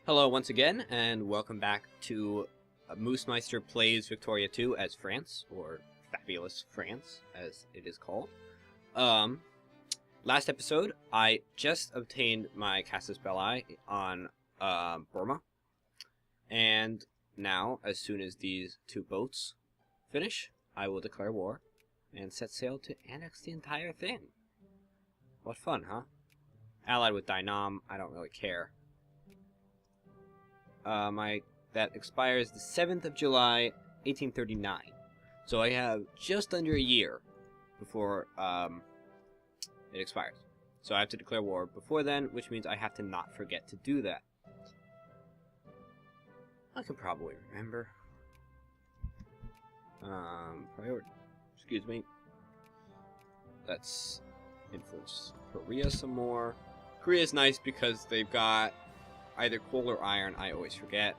Hello once again, and welcome back to Moosemeister Plays Victoria 2 as France, or Fabulous France, as it is called. Last episode, I just obtained my Casus Belli on Burma, and now, as soon as these two boats finish, I will declare war and set sail to annex the entire thing. What fun, huh? Allied with Dynam, I don't really care. That expires the 7th of July, 1839. So I have just under a year before it expires. So I have to declare war before then, which means I have to not forget to do that. I can probably remember. Excuse me. Let's influence Korea some more. Korea's nice because they've got either coal or iron. I always forget.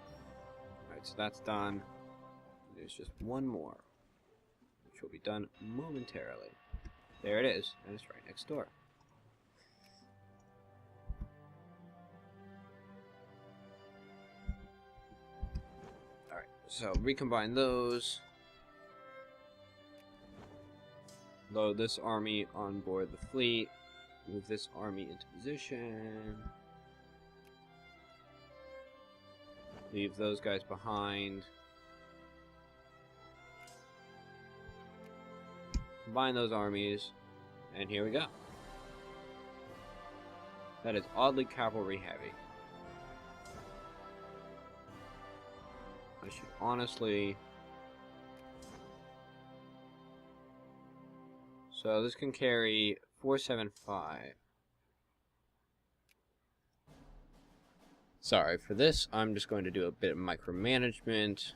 Alright, so that's done. There's just one more, which will be done momentarily. There it is, and it's right next door. Alright, so recombine those. Load this army on board the fleet. Move this army into position. Leave those guys behind. Combine those armies. And here we go. That is oddly cavalry heavy. I should honestly... So this can carry 475. Sorry for this, I'm just going to do a bit of micromanagement.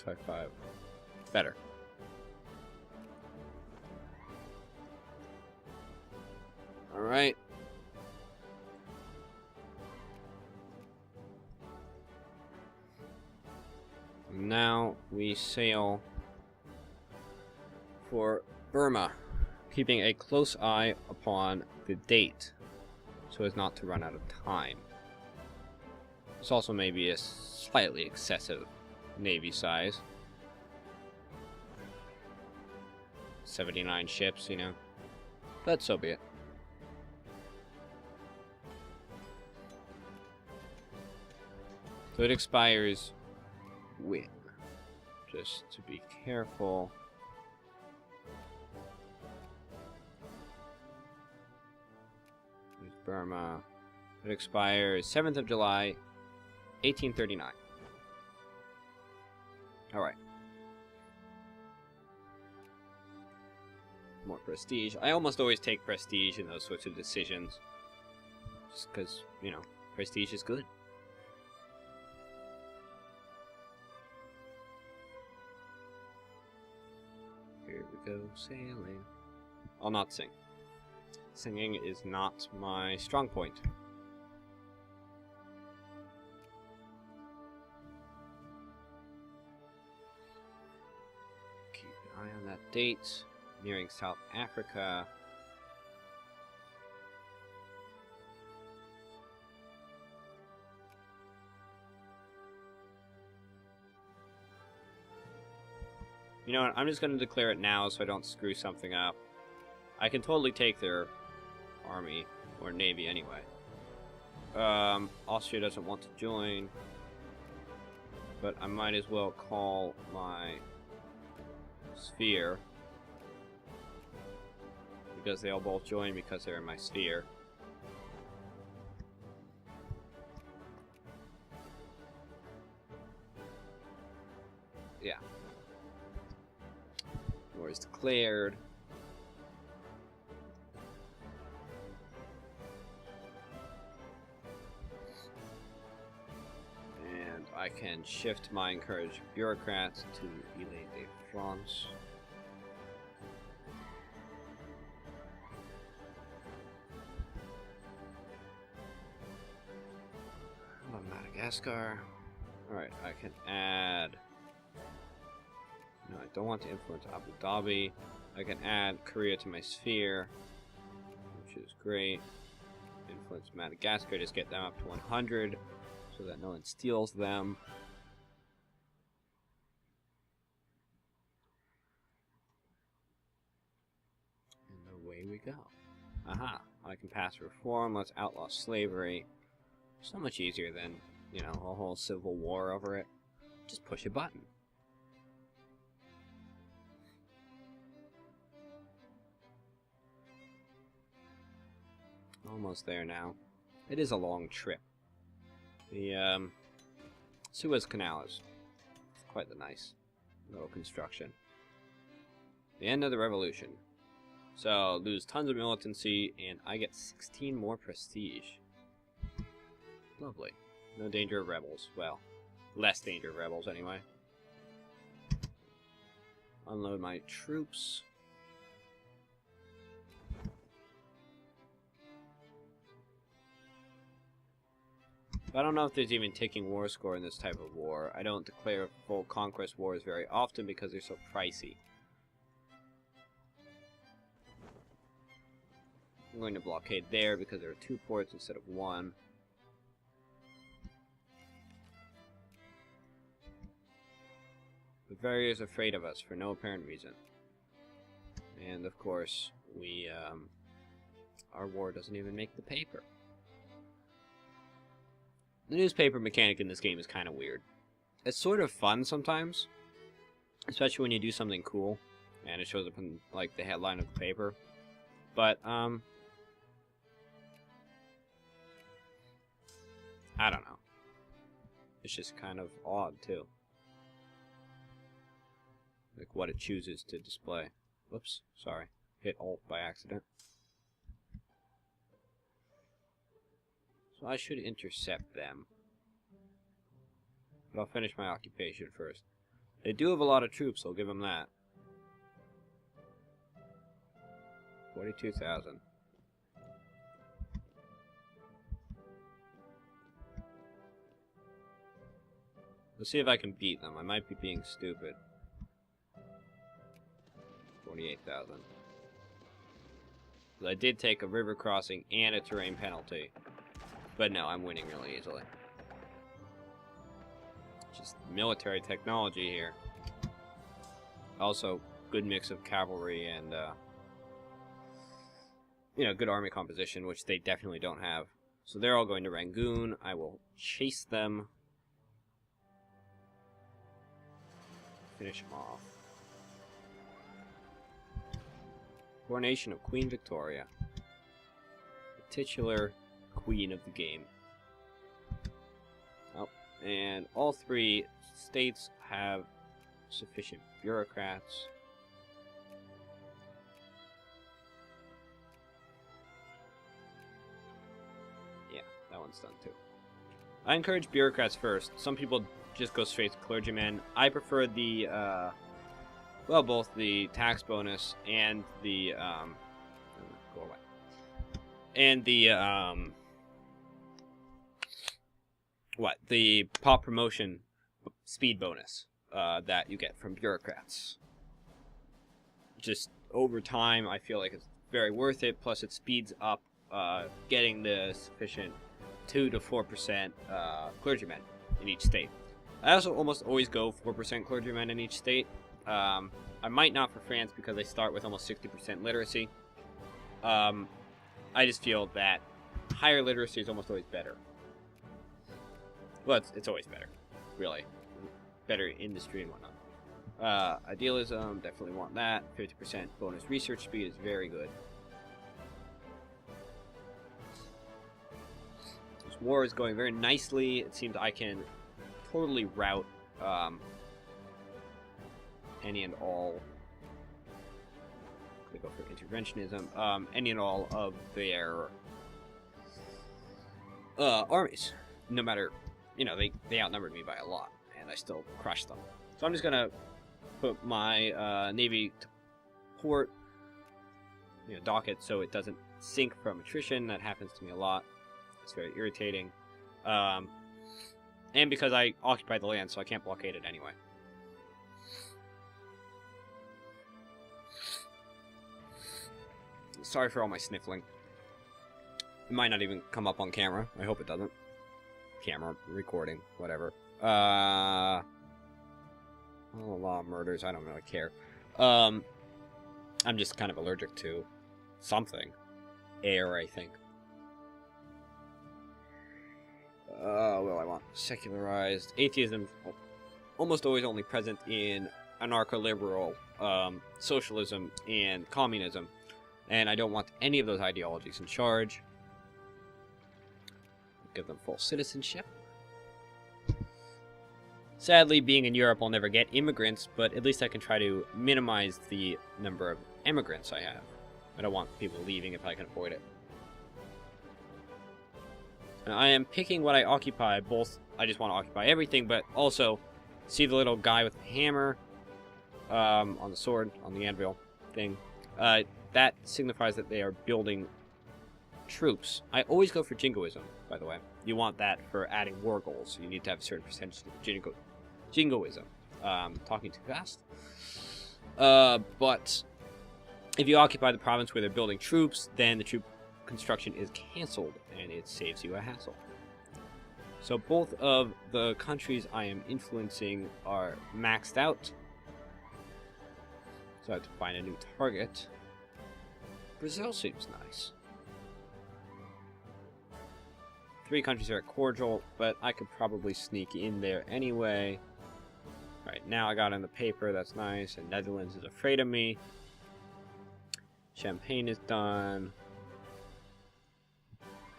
$655. Better. Alright. Now we sail for Burma, keeping a close eye upon the date so as not to run out of time. This also may be a slightly excessive navy size. 79 ships, you know. But so be it. So it expires when? Just to be careful. Burma. It expires 7th of July, 1839. Alright. More prestige. I almost always take prestige in those sorts of decisions. Just because, you know, prestige is good. Here we go, sailing. I'll not sing. Singing is not my strong point. Keep an eye on that date. Nearing South Africa. You know what? I'm just going to declare it now so I don't screw something up. I can totally take their army or navy anyway. Austria doesn't want to join, but I might as well call my sphere because they'll both join because they're in my sphere. Yeah. War is declared. I can shift my encouraged bureaucrats to Ile de France. Madagascar. Alright, I can add... No, I don't want to influence Abu Dhabi. I can add Korea to my sphere, which which is great. Influence Madagascar, just get them up to 100 so that no one steals them. And away we go. Aha, I can pass reform, let's outlaw slavery. So much easier than, you know, a whole civil war over it. Just push a button. Almost there now. It is a long trip. The Suez Canal is quite the nice little construction. The end of the revolution. So lose tons of militancy, and I get 16 more prestige. Lovely. No danger of rebels. Well, less danger of rebels anyway. Unload my troops. I don't know if there's even ticking war score in this type of war. I don't declare full conquest wars very often because they're so pricey. I'm going to blockade there because there are 2 ports instead of 1. Bavaria is afraid of us for no apparent reason. And of course, our war doesn't even make the paper. The newspaper mechanic in this game is kind of weird. It's sort of fun sometimes, especially when you do something cool and it shows up in like the headline of the paper. But I don't know. It's just kind of odd too. Like what it chooses to display. Whoops, sorry. Hit Alt by accident. So I should intercept them. But I'll finish my occupation first. They do have a lot of troops, I'll give them that. 42,000. Let's see if I can beat them. I might be being stupid. 48,000. I did take a river crossing and a terrain penalty. But no, I'm winning really easily. Just military technology here. Also, good mix of cavalry and, you know, good army composition, which they definitely don't have. So they're all going to Rangoon. I will chase them. Finish them off. Coronation of Queen Victoria. The titular queen of the game. Oh, and all 3 states have sufficient bureaucrats. Yeah, that one's done too. I encourage bureaucrats first. Some people just go straight to clergymen. I prefer the, well, both the tax bonus and the, go away. And the, the pop promotion speed bonus, that you get from bureaucrats. Just over time, I feel like it's very worth it, plus it speeds up, getting the sufficient 2 to 4% clergymen in each state. I also almost always go 4% clergymen in each state. I might not for France because they start with almost 60% literacy. I just feel that higher literacy is almost always better. Well, it's always better, really. Better industry and whatnot. Idealism, definitely want that. 50% bonus research speed is very good. This war is going very nicely. It seems I can totally rout any and all. They go for interventionism. Any and all of their armies. No matter, you know, they outnumbered me by a lot, and I still crushed them. So I'm just gonna put my navy to port, you know, dock it so it doesn't sink from attrition. That happens to me a lot. It's very irritating. And because I occupy the land, so I can't blockade it anyway. Sorry for all my sniffling. It might not even come up on camera. I hope it doesn't. Camera, recording, whatever. A lot of murders. I don't really care. I'm just kind of allergic to something. Air, I think. Well, I want secularized. Atheism almost always only present in anarcho-liberal, socialism, and communism. And I don't want any of those ideologies in charge. Give them full citizenship. Sadly, being in Europe, I'll never get immigrants, but at least I can try to minimize the number of immigrants I have. I don't want people leaving if I can avoid it. And I am picking what I occupy, both I just want to occupy everything, but also see the little guy with the hammer on the sword, on the anvil thing. That signifies that they are building troops. I always go for jingoism, by the way. You want that for adding war goals. You need to have a certain percentage of jingoism. Talking too fast. But if you occupy the province where they're building troops, then the troop construction is cancelled, and it saves you a hassle. So both of the countries I am influencing are maxed out. So I have to find a new target. Brazil seems nice. 3 countries are cordial, but I could probably sneak in there anyway. Alright, now I got in the paper, that's nice, and Netherlands is afraid of me. Champagne is done.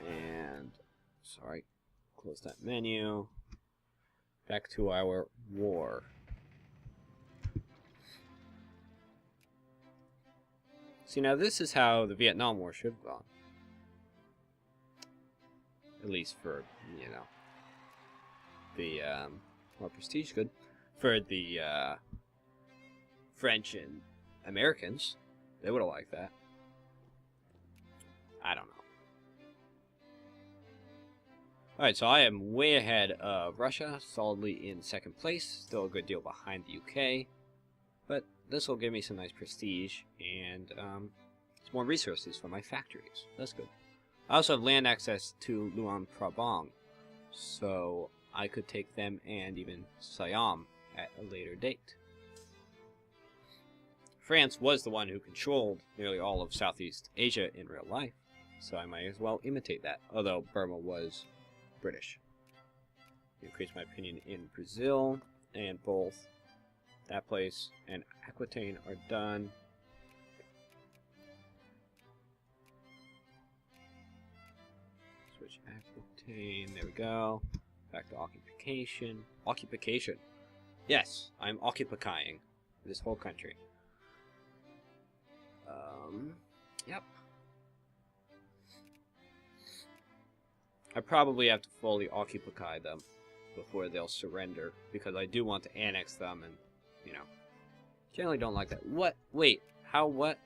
And, sorry, close that menu. Back to our war. See, now this is how the Vietnam War should have gone. At least for, you know, the, more prestige good. For the, French and Americans, they would have liked that. I don't know. Alright, so I am way ahead of Russia, solidly in 2nd place, still a good deal behind the UK, but this will give me some nice prestige, and, some more resources for my factories. That's good. I also have land access to Luang Prabang, so I could take them and even Siam at a later date. France was the one who controlled nearly all of Southeast Asia in real life, so I might as well imitate that, although Burma was British. Increase my opinion in Brazil, and both that place and Aquitaine are done. Switch Aquitaine, there we go. Back to occupation. Occupation. Yes, I'm occupying this whole country. Yep. I probably have to fully occupy them before they'll surrender, because I do want to annex them, and, you know, generally don't like that. What? Wait, how, what?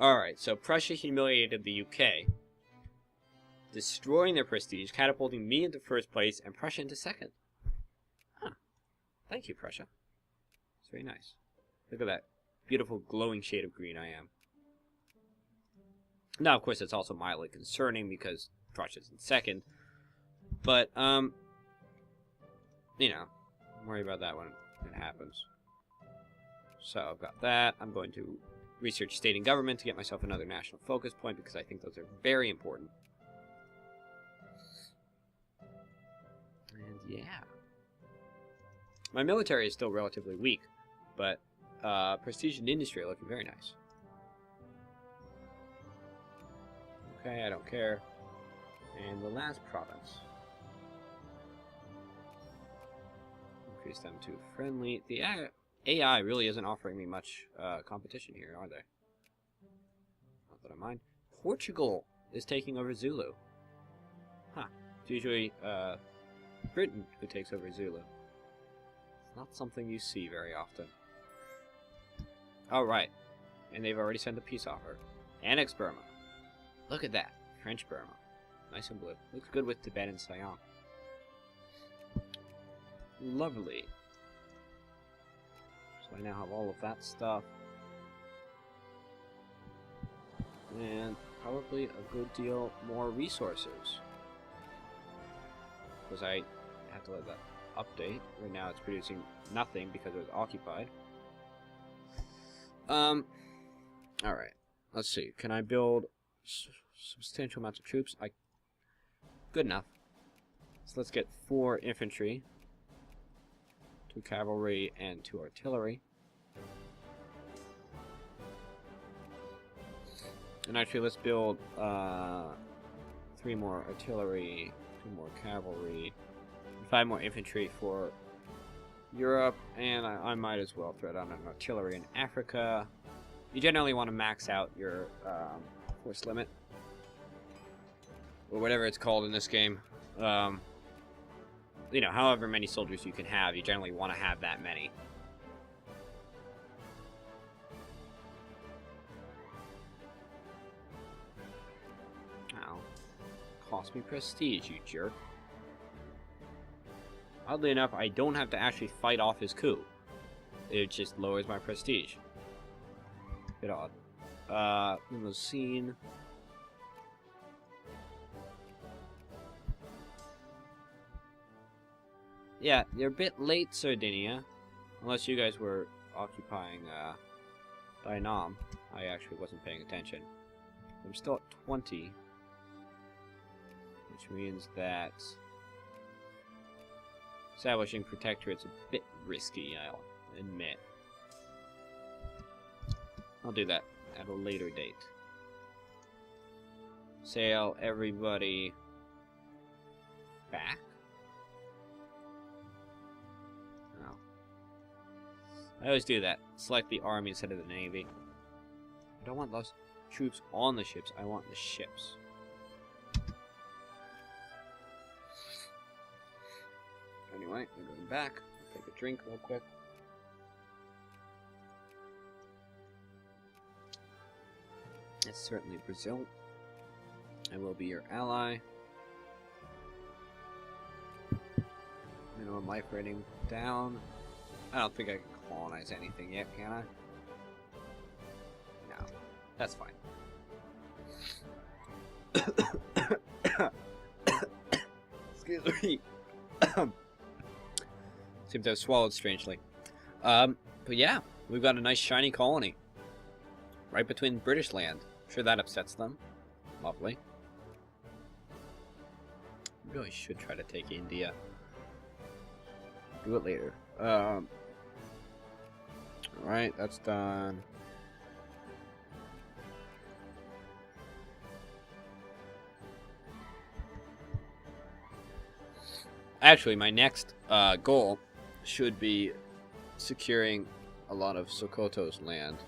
Alright, so Prussia humiliated the UK, destroying their prestige, catapulting me into 1st place, and Prussia into 2nd. Huh. Thank you, Prussia. It's very nice. Look at that beautiful glowing shade of green I am. Now, of course, it's also mildly concerning because Prussia's in 2nd. But, you know, worry about that when it happens. So, I've got that. I'm going to research state and government to get myself another national focus point because I think those are very important. And, yeah. My military is still relatively weak, but prestige and industry are looking very nice. Okay, I don't care. And the last province. Increase them to friendly. The AI really isn't offering me much competition here, are they? Not that I mind. Portugal is taking over Zulu. Huh. It's usually Britain who takes over Zulu. It's not something you see very often. Alright. And they've already sent a peace offer. Annex Burma. Look at that. French Burma. Nice and blue. Looks good with Tibet and Siam. Lovely. So I now have all of that stuff. And probably a good deal more resources. Because I have to let that update. Right now it's producing nothing because it was occupied. Alright. Let's see. Can I build substantial amounts of troops? Good enough. So let's get 4 infantry, 2 cavalry, and 2 artillery. And actually, let's build 3 more artillery, 2 more cavalry, and 5 more infantry for Europe, and I might as well throw down an artillery in Africa. You generally want to max out your force limit, or whatever it's called in this game. You know, however many soldiers you can have, you generally want to have that many. Ow. Cost me prestige, you jerk. Oddly enough, I don't have to actually fight off his coup. It just lowers my prestige. Bit odd. Limousine. Yeah, you're a bit late, Sardinia. Unless you guys were occupying, Dynam. I actually wasn't paying attention. I'm still at 20. Which means that establishing protectorate's a bit risky, I'll admit. I'll do that at a later date. Sail everybody back. Oh. I always do that. Select the army instead of the navy. I don't want those troops on the ships. I want the ships. Anyway, we're going back. I'll take a drink real quick. It's certainly Brazil. I will be your ally. Minimum life rating down. I don't think I can colonize anything yet, can I? No. That's fine. Excuse me. Seems to have swallowed strangely. But yeah, we've got a nice shiny colony. Right between British land. I'm sure that upsets them. Lovely. Really should try to take India. Do it later. Alright, that's done. Actually, my next goal should be securing a lot of Sokoto's land.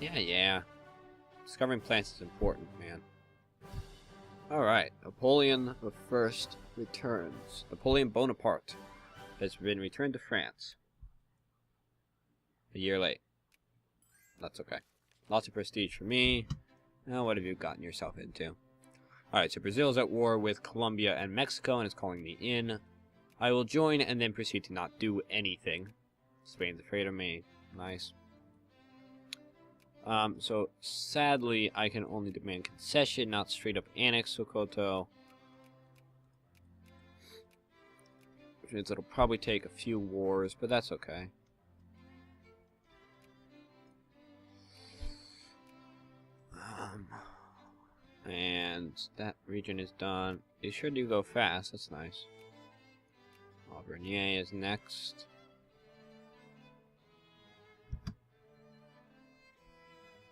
Yeah. Discovering plants is important, man. Alright, Napoleon the First returns. Napoleon Bonaparte has been returned to France. A year late. That's okay. Lots of prestige for me. Now, what have you gotten yourself into? Alright, so Brazil's at war with Colombia and Mexico and is calling me in. I will join and then proceed to not do anything. Spain's afraid of me. Nice. So sadly, I can only demand concession, not straight up annex Sokoto. Which means it'll probably take a few wars, but that's okay. And that region is done. They sure do go fast, that's nice. Auvergne is next.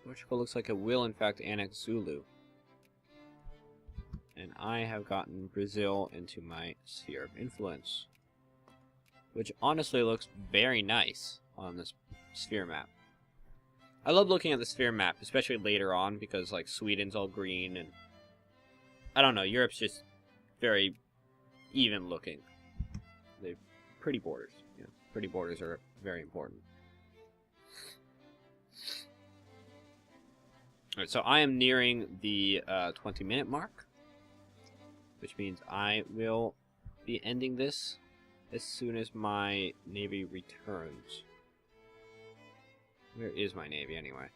Portugal looks like it will in fact annex Zulu. And I have gotten Brazil into my sphere of influence. Which honestly looks very nice on this sphere map. I love looking at the sphere map, especially later on, because like Sweden's all green and I don't know, Europe's just very even looking. They're pretty borders. You know, pretty borders are very important. Alright, so I am nearing the 20-minute mark, which means I will be ending this as soon as my navy returns. Where is my navy anyway?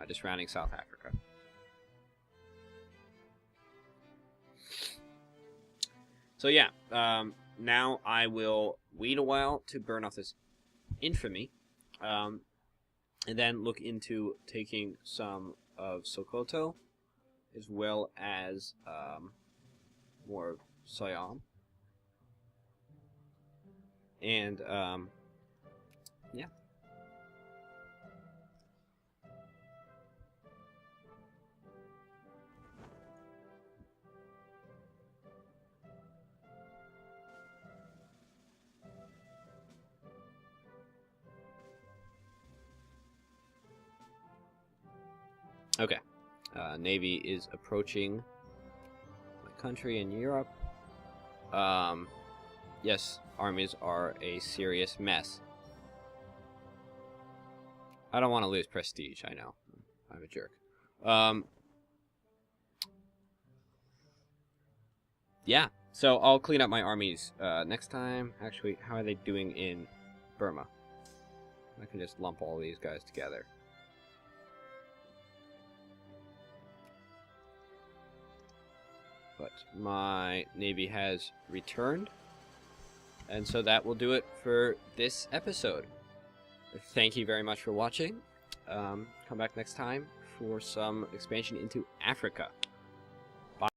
Just rounding South Africa. So yeah, now I will wait a while to burn off this infamy, and then look into taking some of Sokoto, as well as more of Siam. And yeah. Okay. Navy is approaching my country in Europe. Yes, armies are a serious mess. I don't want to lose prestige, I know. I'm a jerk. Yeah, so I'll clean up my armies next time. Actually, how are they doing in Burma? I can just lump all these guys together. But my navy has returned. And so that will do it for this episode. Thank you very much for watching. Come back next time for some expansion into Africa.